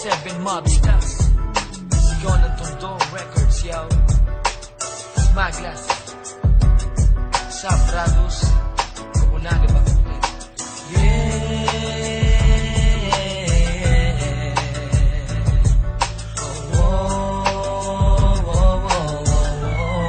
7 Mobsters, Ikaw ng Tondo Records, yo. Maglas Sabrados Comunale Bakulit. Yeah. Oh, oh, oh, oh, oh.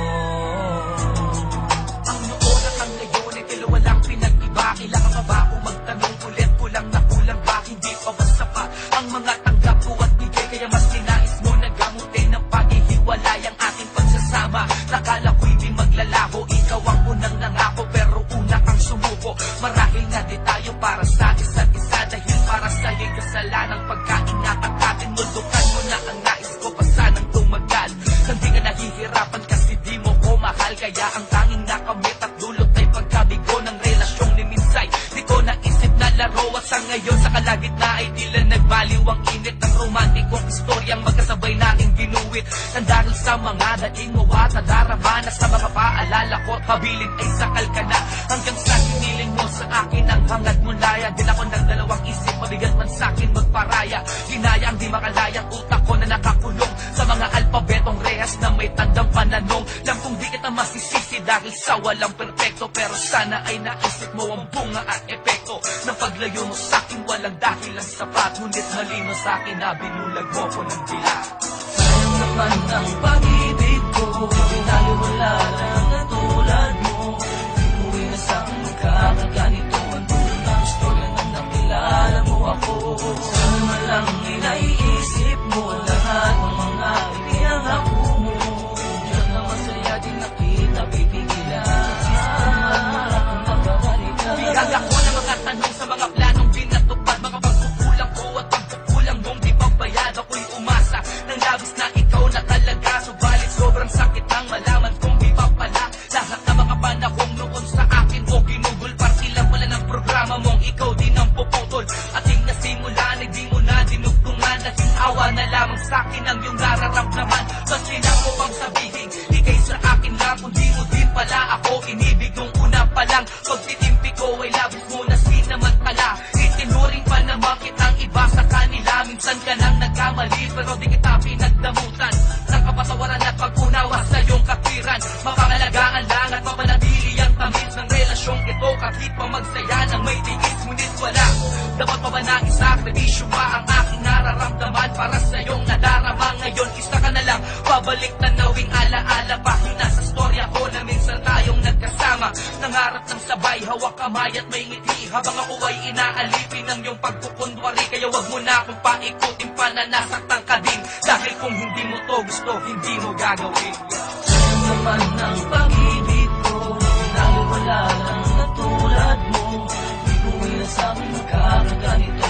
Ang noon at ang ngayon ay tilo walang pinag-iba. Kailangan pa ba akong magtanong ulit? Kulang na kulang ba? Hindi pa ba sapat ang mga tanggap ko at bigay? Kaya mas ninais mo na gamutin ng paghihiwalay ang ating pagsasama. Nakala ko'y di maglalaho, ikaw ang unang nangako, pero una kang sumuko. Marahil nga di tayo para sa isa't isa, dahil para sa'yo'y kasalanang pagkaingatan natin. Mundukan mo na ang nais ko pa sanang tumagal. Hindi ka nahihirapan kasi di mo ko mahal. Kaya ang tanging nakamit at dulot ay pagkabigo ng relasyong ni Minsay. Di ko naisip na laro at sa ngayon sa kalagitna ay tila nagbaliw ang init ng romantikong istoryang magkasabay nating ginuwit. Nang dahil sa mga daing mo at nadarama na sa mga paalala ko, habilin ay sakal ka na. Hanggang sa hiniling mo sa akin ang hangad mo laya. Din ako ng dalawang isip, mabigat man sa'kin magparaya. Ginaya ang di makalayang utak ko na nakakulong sa mga alpabetong rehas na may tandang pananong. Lang kung di kita masisisi dahil sa walang perfecto, pero sana ay naisip mo ang bunga at epekto ng paglayo mo sa'kin walang dahilang sapat. Ngunit malino sa'kin na binulag mo ko ng dila. Sayang naman ang pag-ibig ko, di tayo wala lang katulad mo. Di na sa'kin magkakaganito ang dulo ng istorya nang nakilala mo ako. Sana lang inaiisip mo lahat ng mga ipinangako mo. Diyan na masaya din nakita pipigilan. Sisaman mo lang ang magkakalita. Bihag ako ng mga tanong sa mga planong binatupad. Mga pagkukulang ko at pagkukulang mong di pagbayad. Ako'y umasa ng labis na ikaw na talaga. Subalit sobrang sakit nang malaman kong di pa pala. Lahat ng mga panahong noon sa akin mo ginugol. Parti lang pala ng programa mong ikaw din ang puputol. Ating nasimulan ay di mo na dinugtungan. Naging awa na lamang sa'kin ang iyong nararamdaman. Basta na ko pang sabihin, ikay sa akin lang. Kung di mo din pala ako inibig nung una pa lang. Pagtitimpi ko ay labis mo na sinamantala. Itinuring pa naman kitang iba sa kanila. Minsan ka nang nagkamali pero di kita pinagdamutan. Ng kapatawaran at pag-unawa sa iyong katwiran. Mapangalagaan lang at mapanatili ang tamis ng relasyong ito. Kahit pa magsaya ng may tigis ngunit wala. Dapat pa ba na isakripisyo pa ang aking nararamdaman para sa iyong nadarama ngayon? Isa ka na lang, babalik tanawing alaala. Pahina sa storya ko na minsan tayong nagkasama. Nangarap ng sabay, hawak kamay at may ngiti. Habang ako ay inaalipin ng iyong pagkukundwari. Kaya wag mo na akong paikutin pa na nasaktan ka din. Dahil kung hindi mo to gusto, hindi mo gagawin. Saan naman ang pag-ibig ko? Lalo wala lang na tulad mo. Di ko sa'kin magkakaganito.